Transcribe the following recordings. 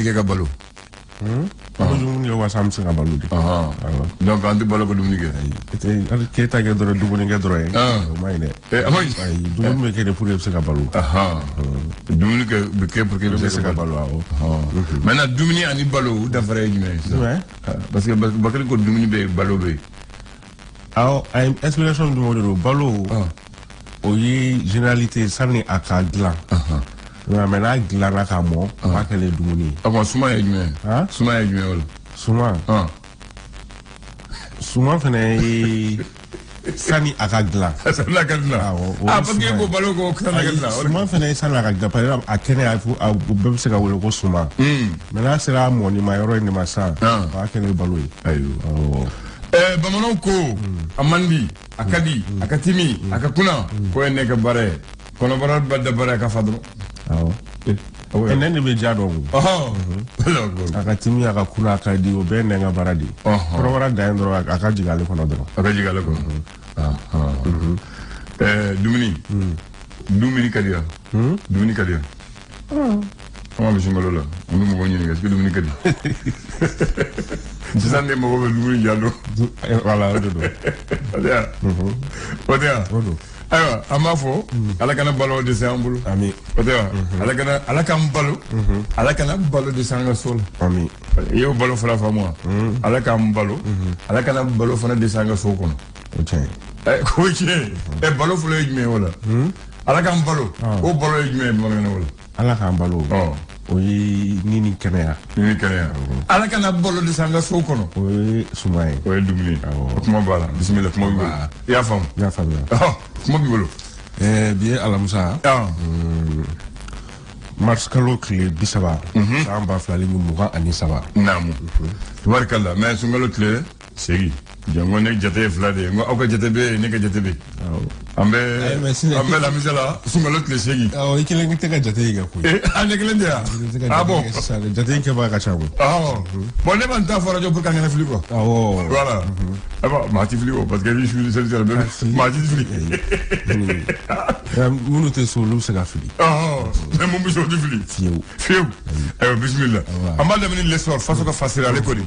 ke ka balo dumuni wa samse ka balo de donc anti balo ko dumuni ke ke ta ke doro dumuni ke doro mai ne amay dumuni ke de pour se ka balo dumuni ke pour que se ka balo maintenant dumuni ani balo da vrai humain parce que bakari ko dumuni be balo be ay explanation du modelo balo o yi généralité sanni akadla mais là gilana ka mo ma kele dumuni suma ya jume suma ya jume wala suma fene sani akagla sani akagla parce que ko balo ko sani akagla suma fene sani akagla par exemple akene afu bebe se ka wele ko suma mais là c'est là mo ni ma yoro ni ma sa ma kele balo yi ayo bamanan ko amandi akadi akatimi akakuna ko ene ka bare kono baral badda bare ka fadro ene ne be jado akatimi akakuna akadi o be ne nga baradi ko wara da ndro akaji gale kono dro akaji gale ko dumuni kadiya dumuni kadiya comment bisingalo la ndu mo ngoni ngas dumuni kadi jisande mo ko dumuni jalo voilà odia aywa amafo ala kana balo de sambulu ami odia ala kana balo de sanga sol ami yo balo fala fa moi ala kana balo fana de sanga so kono okay ko che balo fula yime wala ala kana balo o balo yime mo ngana wala ala kana balo o yi nini kenya ala kana balo de sanga so kono o yi sumay o yi dumuni kuma bala bismillah kuma bi ya fam kuma bi bolo bien ala musa mars kalo kile bisaba san ba flali mu muga ani saba namu tabarakallah mais sungalo kile segi jango nek jate flade ngo awka jate be nek jate be ambe la misala sungalo kile segi ikile ngite ka jate ga ku ane kile ndia bon jate ke ba ka chabu bon ne ban ta fora jo pour kan ngene fliko voilà ma ti fliko parce que je suis seul be ma ti fliko munu te so lu se ga fili mais mon biso du fili fiu bismillah amanda min l'essor faso ka fasira le kodi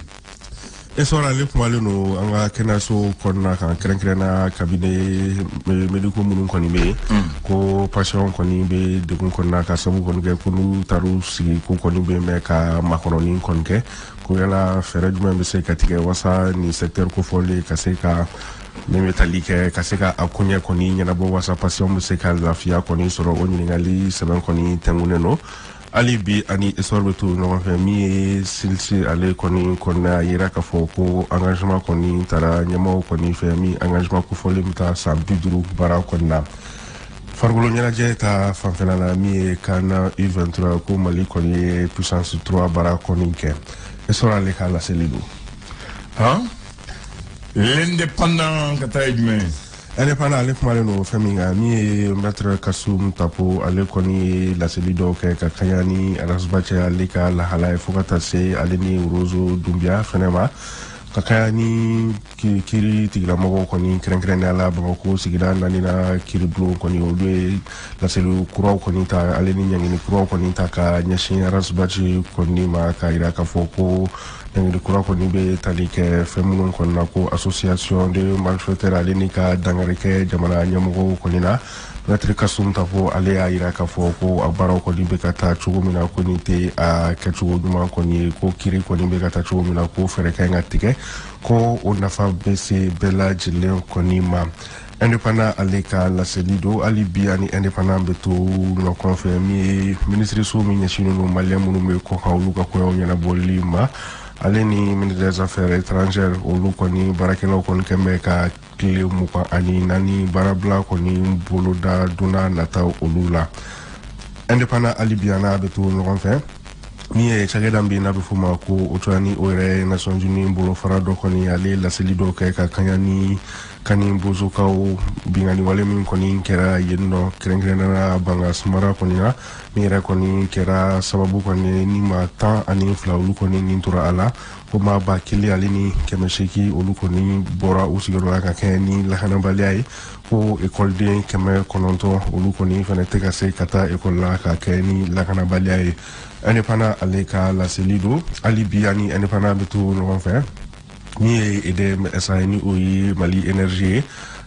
esora le pumale no anga kenaso konna kan krenkrena cabinet medico munun koni be ko patient koni be de kun konna ka sabu kon ge kunu taru si ko koni be me ka makoroni konke ko yala fere dum be se katige wasa ni secteur ko fole ka se ka ne metalike ka se ka akunya koni nyana bo wasa patient be se ka lafia koni soro oni ngali seben koni tengune no ali bi ani esorbetu no fa mi silsi ale koni konna yira ka foko engagement koni tara nyamo koni fa mi engagement ko fole mta sam biduru bara konna fargolo nyana jeta fanfena la mi kana U23 ko mali koni puissance 3 bara koni ke esora le kala selidu l'indépendant katayme indépendant ale kuma no faminga mi maître Kasum Tapo ale koni la selido ke ka kayani arasbache ale ka la hala fokata se ale ni rozo dumbia fenema ka kayani kiri tigla mogo koni kren ala bamako sigida nanina kiri blu koni olwe la selu kuro koni ta ale ni nyangini kuro koni ta ka nyashi arasbache koni ma ka ira ka foko de kura ko nibe talike femunun konna ko association de malfaiteurs alenika dangareke jamana nyamugo konina Maître Kasum Tapo ale ayira ka fo ko abaro ko nibe kata chugo mina ko nite a kachugo duma ko ni ko kiri ko nibe kata chugo mina ko fere ka ngatike ko onafa bese bela jile ko ni ma indépendant aleka la selido ali biani indépendant beto no confirmer ministre so mi nyashino no malemu no me ko hawluka ko nyana bolima aleni ministre des affaires étrangères olu koni barakelo kon kembe ka kile muka ani nani barabla koni boloda duna nata olula indépendant alibiana beto no konfe ni e chagedambi na bifuma ko otwani ore Nations Unies bolo farado koni ale la selido ka kanyani kani bozokaw bingani wale min koni kera yenno krengrena banga sumara koni na mira koni kera sababu koni ni ma tan ani flaulu koni ni tura ala ko ma ba kili alini kemeshiki olu koni bora usigoro aka keni lahana baliai ko école de keme kononto olu koni fana teka se kata école la ka keni lahana baliai ane pana aleka la selido ali biani ane pana betu no fa ni ede SANI oyi Mali énergie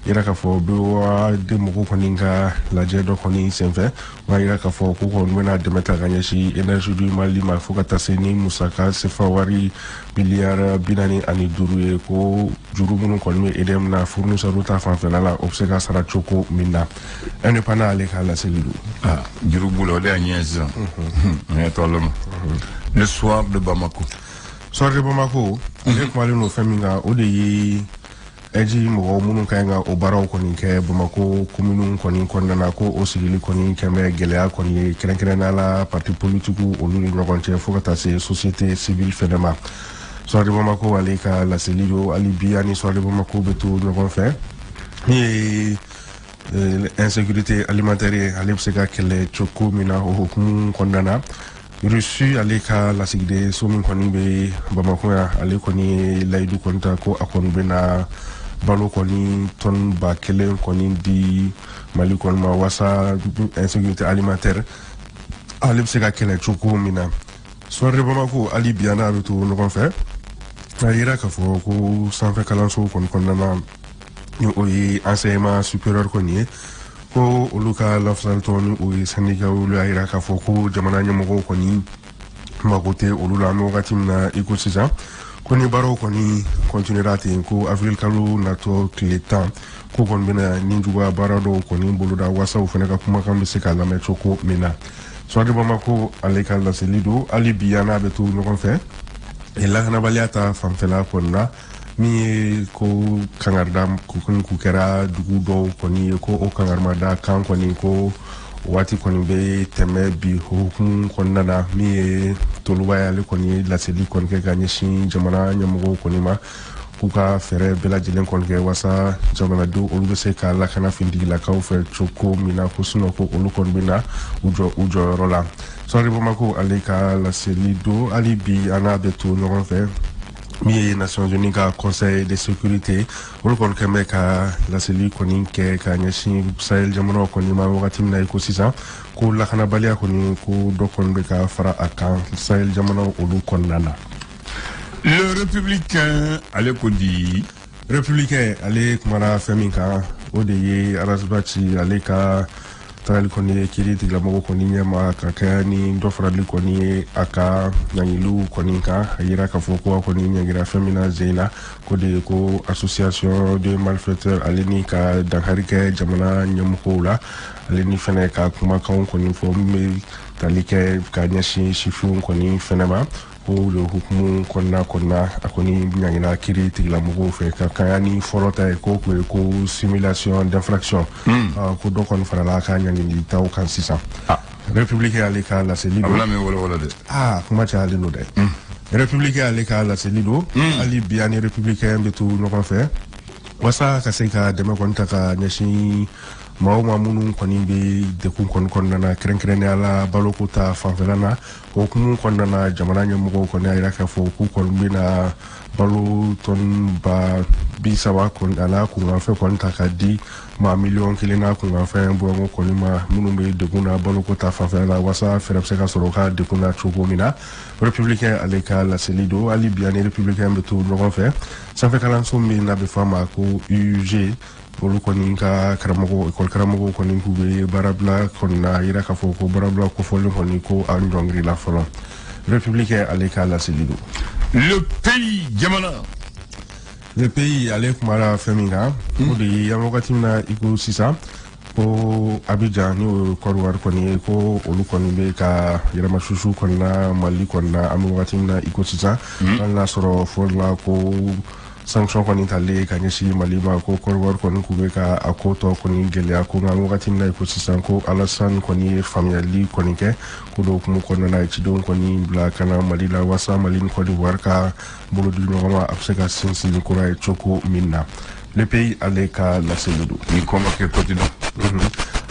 ira ka fo be wa de moko koninga la jedo koni senfe wa ira ka fo ko ko mena de meta ganya shi énergie du Mali ma fo kata seni musaka se fawari milliard binani ani duru ko juru mun ko me edem na fournisseur ruta fan fe la obsega sara choko minna ene pana ale kala selidu juru bulo de agnès le soir de Bamako avec Malino Feminga, Odi Eji Mo Munukanga, Obara Koninke, Bamako, Kuminun Konin Kondanako, Osili Konin Keme, Gelea Koni, Kerenala, Parti Politiku, Oluni Rogonche, Fogatase, Société Civile Fedema. Soir de Bamako, Aleka, La Celido, Alibiani, soir de Bamako, Betou, Nogonfe. Et insécurité alimentaire, Alipsega, Kele, Choko, Mina, Ohukum, Kondana. Reçu aleka la sigde somin koni be Bamako ya ale koni laidu konta ko akon bena balo koni ton ba kele koni di Mali kon ma wasa insécurité alimentaire ale sega kele choko mina soirée Bamako ali biana beto no kon fait ayira ka fo ko sanfe kalanso kon kondana ni oyi enseignement supérieur koni ko oluka lafsal toni o syndicat ulu ayira ka foko jamana nyamogo koni magote olula no gatimna ecosystem koni baro koni continuera te ko avril kalu na to cletan ko gon bena ninjuwa barado koni boluda wasa ufeneka kuma kambe seka la metoko mena so de Bamako aleka la selido ali biana betu no kon fe e la na baliata famfela konna mi ko kangardam ko kera dugu do koni ko o kangarma da kan koni ko wati koni be teme bi hukum konnana mi toluwa le koni la seli kon ke ganye shin jamana nyamugo koni ma kuka fere bela jilen kon ke wasa jamana do olu se ka la kana findi la ka fe choko mina ko suno ko olu kon bina ujo rola so Bamako aleka la seli do alibi ana beto no fe mi Nations Unies ka Conseil de sécurité olu kon keme ka la seli koni ke ka nyashi Sahel jamano koni ma wakati na ecosystem ko la kana balia koni ko do kon be ka fara akan Sahel jamano olu kon nana le républicain ale ko di républicain ale kumara feminka ode arasbachi ale ka tali koni kiri tigla mogo koni nyama kakani ndofrali koni aka nyangilu koni ka ayira ka foko koni nyangira femina zeina kode ko association de malfaiteurs aleni ka dangarike jamana nyamukola aleni fene ka kuma kan koni fo me talike ka nyashi shifu koni fenema ko le hukumu konna akoni nyangina kiri tigla mogo fe ka kayani forota ko simulation d'infraction ko do kon fara la ka nyangini taw kan sisa républicain aleka la selido abla me wala de kuma cha ali no de républicain aleka la selido ali biani républicain betu no kon fe wasa ka seka de ma kon taka nyashi mauma munu koni be de kun nana kren ala baloko ta fanfelana ko kun nana jamana nyamugo koni ayira ka fo ku kon bina balo ton ba bisawa kon ala kun afa kon takadi ma million kilina kun afa bo ngo koni ma munu be de kuna baloko ta fanfelana wasa ferepse ka soroka de kuna chogo mina républicain aleka la selido ali bien républicain beto no fait ça fait kalanso mi na be fama ko UG olu koni ka karamogo école karamogo koni kube barabla konna ira ka foko barabla ko folo koni ko andongri la folon républicain aleka la selido le pays jamana le pays alek mara feminga odi yamogati na iko sisa ko Abidjan ni korwar koni ko olu koni be ka yirama shushu konna Mali konna amogati na iko sisa la soro fola ko sanction koni tale ka nyeshi Malima ko korwar koni kube ka akoto koni gele akuna wakati na ecosystem ko alasan koni family koni ke kudo kumu koni na chidon koni bla kana Malila wasa Malin koni warka bolo du ngoma abseka sinsi kura choko minna le pays allait qu'à la Céludo. Ni convoqué continent.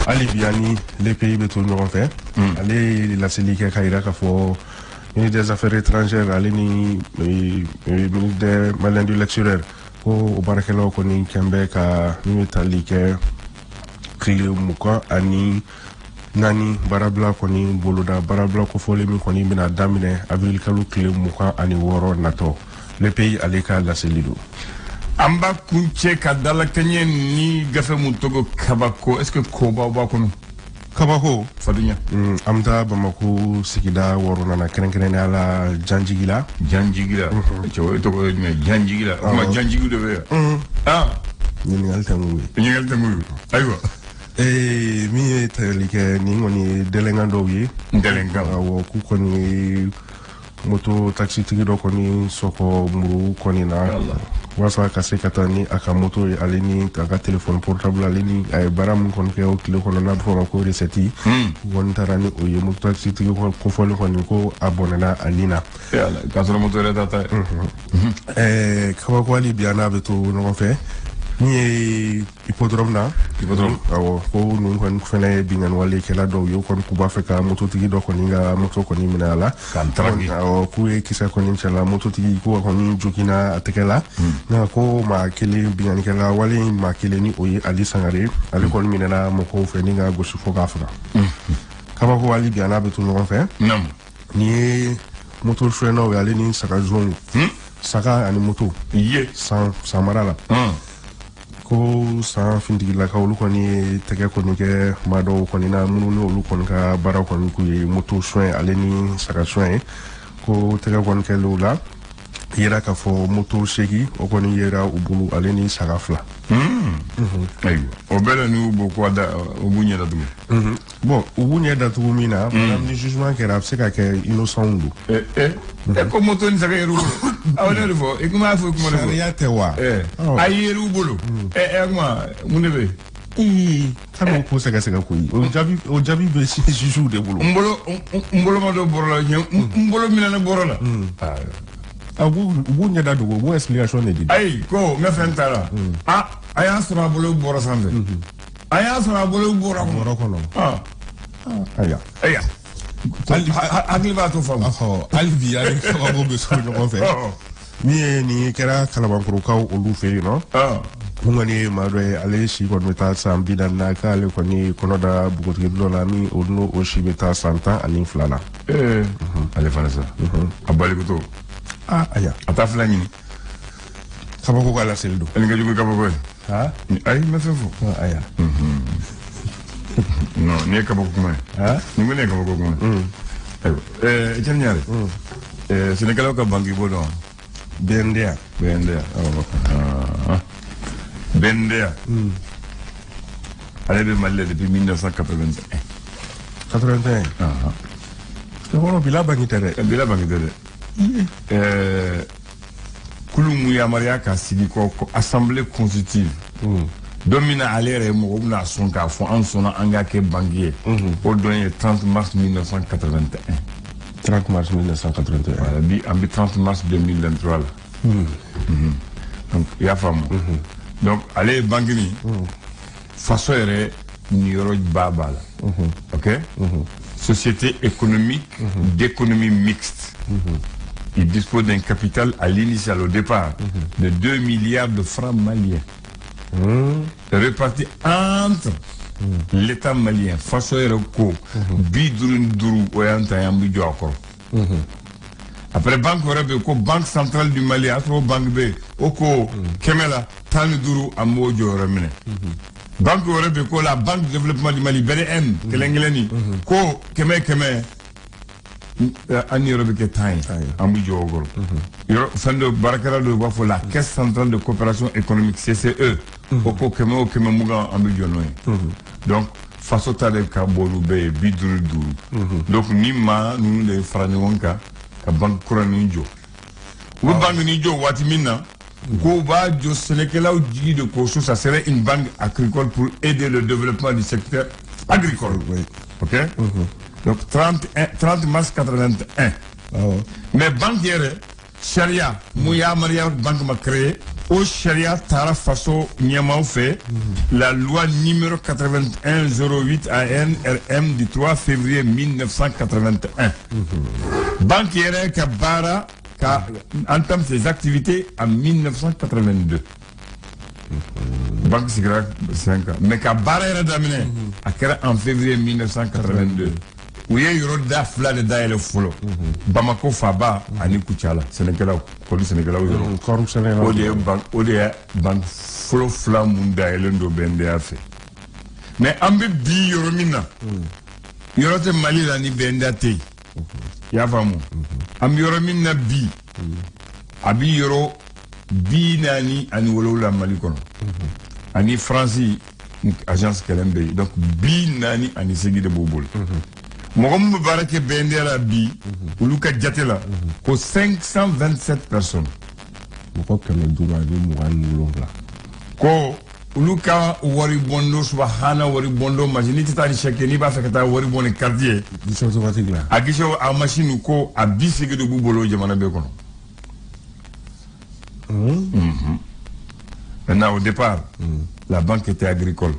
Ali Biani, les pays de tout le monde fait. Allez, la Célique Kaira, ministre des Affaires étrangères, allez, ministre des Malins du lectureur. Au Barakelo, qu'on y Québec, à Numétalique, Kili Mouka, Ani, Nani, Barabla, qu'on y Boloda, Barabla, Kofolemi, qu'on y Bina Damine, Avril Kalou, Kili Mouka, Ani Woro, Nato. Le pays allait qu'à la Célido. Amba kunche kadala kenye ni gafe mutogo kabako. Est-ce que koba oba kono? Kabako Fadunya. Amda Bamako Sikida Warona Krenken ala Janjigila. Janjigila. Chewe toko me Janjigila. Ma Janjigila de Ah. Ningal Tamu. Ningal Tamu. Aywa. Mi telike ningoni delengando yi. Delengando. Awo kukoni moto taxi tigido koni soko muru koni na. Wasa kase katani aka moto alini aka téléphone portable alini ay baram kon ke o kilo kono na fo ko reseti won tarani o yemu taxi tigi ko fo ko abonena alina yalla kasoro moto re data kawa ko ali biana beto no fe ni hippodrome na awo ko nun kon fene bingan wali kala do yo kon ku ba fe ka moto tigi do ko ninga moto ko ni minala kan trangi awo ku e kisa ko ni chala moto tigi ko ko ni jukina atekela na ko ma kele bingan kala wali ma kele ni oyi ali sangare ali kon minala mo ko fe ninga go su fo ka fa kaba ko wali biana beto no fe nam ni moto freno wali ni saka zone saka ani moto ye sans marala ko san fintigi la ka olu kɔni tɛgɛ kɔni kɛ maa dɔw kɔni na minnu ni olu kɔni ka baara kɔni k'u ye moto soin ale ni saga soin ye ko tɛgɛ kɔni kɛlen la yera k'a fɔ moto segi o kɔni yera u bolo ale ni saga 2 ayiwa o bɛɛ la n'u bɔ ko da u b'u ɲɛ datugu bon u b'u ɲɛ datugu min na madame ni jugement kɛra a bɛ se ka kɛ innocent don ko moto ni saga yer'u bolo aw ne de fɔ i kuma fɔ kuma de fɔ sariya tɛ wa a yer'u bolo kuma mun de bɛ k'ale ko sɛgɛsɛgɛ ko ye o jaabi bɛ juge de bolo n bolo ma dɔ bɔrɔ la n bolo minɛ ne bɔrɔ la u b'u ɲɛ da dogo u b'o explication de di ayi ko n ka fɛn t'a la a y'a sɔrɔ a bolo bɔrɔ sanfɛ a y'a sɔrɔ a bolo bɔrɔ kɔnɔ aya hakili b'a to faamu hali bi ale sababu bɛ sɔrɔ ɲɔgɔn fɛ min ye nin kɛra kalabankorokaw olu fɛ yen nɔ mun kɔni ye maa dɔ ye ale si kɔni bɛ taa san 40 k'ale kɔni kɔnɔ da npogotigi dɔ la min o si bɛ taa san 12 la ale fana sa a balikuto aya a taa fila ɲini kabako ka laseli don ɛni ka jugu kabako ye ayi n bɛ fɛn fɔ aya non nin ye kabako kuma ye nin ko ne ye kabako kuma ye ayiwa i cɛ ni ɲare sɛnɛkɛlaw ka banki b'o dɔn BNDA BNDA ale bɛ Mali la depuis 1981 kɔrɔ bila banki tɛ dɛ bila banki tɛ dɛ kulu mu yamaruya ka sigi ko assemblée constitutive don min na ale yɛrɛ ye mɔgɔ bɛna sɔn k'a fɔ an sɔnna an ka kɛ banki ye o don ye 30 mars 1981 30 mars 1981 voilà bi an bɛ 30 mars 2023 la donc i y'a faamu donc ale ye banki min faso yɛrɛ niyɔrɔ b'a la ok société économique d'économie mixte. Il dispose d'un capital à l'initial, au départ, de 2 milliards de francs maliens. Répartis entre l'État malien, Faso Eroko, Bidurunduru, Oyantayambi Djokoro. Après, Banque centrale du Mali, Afro Banque B, Oko, Kemela, Tanuduru, Amojo Remene. Banque européenne, la Banque de développement du Mali, BDM, Kelengeleni, Ko, Keme, Ani Européenne Taï, Ambijo Ogoro. Fendo Barakara de Wafo, la Caisse centrale de coopération économique, CCE, Oko, Keme, Keme Mouga, Ambijo Noé. Donc, Faso Tade Kabolu Be, Biduru Duru. Donc, Nima, nous, les Franionka, la Banque Kuraninjo. Ou Banque Nijo, Watimina. Kobajo Sénékelaou dit de Koso, ça serait une banque agricole pour aider le développement du secteur agricole. Ok? Donc 30 mars 81. Mais banquière, Sharia, Mouya Maria Banque m'a créé, au Sharia Tara Faso Niamau fait la loi numéro 8108 ANRM du 3 février 1981. Banquière Kabara entame ses activités en 1982. Banque Sigra 5 ans. Mais Kabara est redaminé en février 1982. Où il y a eu un fla de Daïle Folo. Bamako Faba, Ani Kuchala, Sénégal, Kolu Sénégal, Odea, Bank Folo Flam Daïle Bende a fait. Mais Ambi Bi Yoromina, Yorote Mali Lani Benda Te, Yavamu, Ambi Yoromina Bi, Abi Yoro, Bi Nani, Ani Wolola Malikono, Ani Franci, agence Kalembe, donc Bi Nani, Ani Segi de Boubol. Mogom Barake Bendera Bi, Uluka Djatela, ko 527 personnes. Ko Uluka Waribondo, Swahana, Waribondo, Majiniti Tani Shakeni, Bafakata, Waribon quartier. Agisho, a machine ko, a bisig de Boubolo, Jamana Bekono. Maintenant, au départ, la banque était agricole.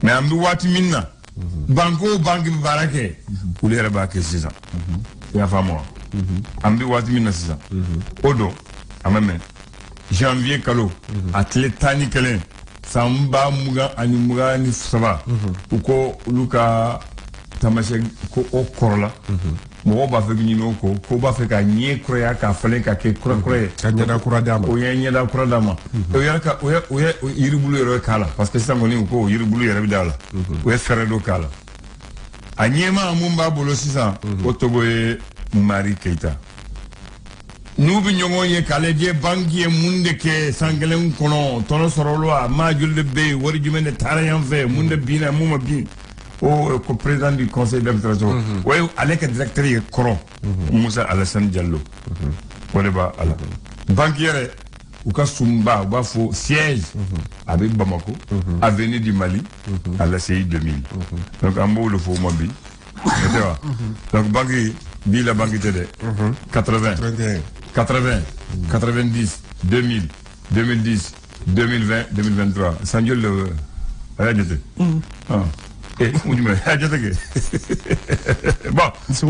Mais en Douati Minna, Banco Banque Barake, pour les rebaquer 6 ans. Il y a pas moi. Ambi Watimina 6 ans. Odo, à même. Janvier Kalo, Atletani Kelen, Samba Muga Animuga ni Sava, Uko Luka Tamashe Ko Okorola, Moba Fegino ko ba fe ka nye kroya ka falen ka ke kroya Kanyada Kuradama. o ye nyada kuradama o yarka o yiribulu yero kala parce que ça ngoni ko yiribulu yero bidala o ye ferredo kala anyema mumba bolo sisa o togo e Mari Keita nubi nyongo ye kale je banki e munde ke sangelen kono tono sorolo ma julde be wori jumene tarayan fe munde bina muma bin au président du conseil d'administration. Oui, avec le directeur Koro, Moussa Alassane Diallo. Voilà, banquier, ou Kasumba, ou Bafo, siège avec Bamako, avenue du Mali, à la CI 2000. Donc, en mot, le faux mobile. Donc, banquier, dit la banque était 80, 90, 2000, 2010, 2020, 2023. Sans Dieu le. Et, bon, c'est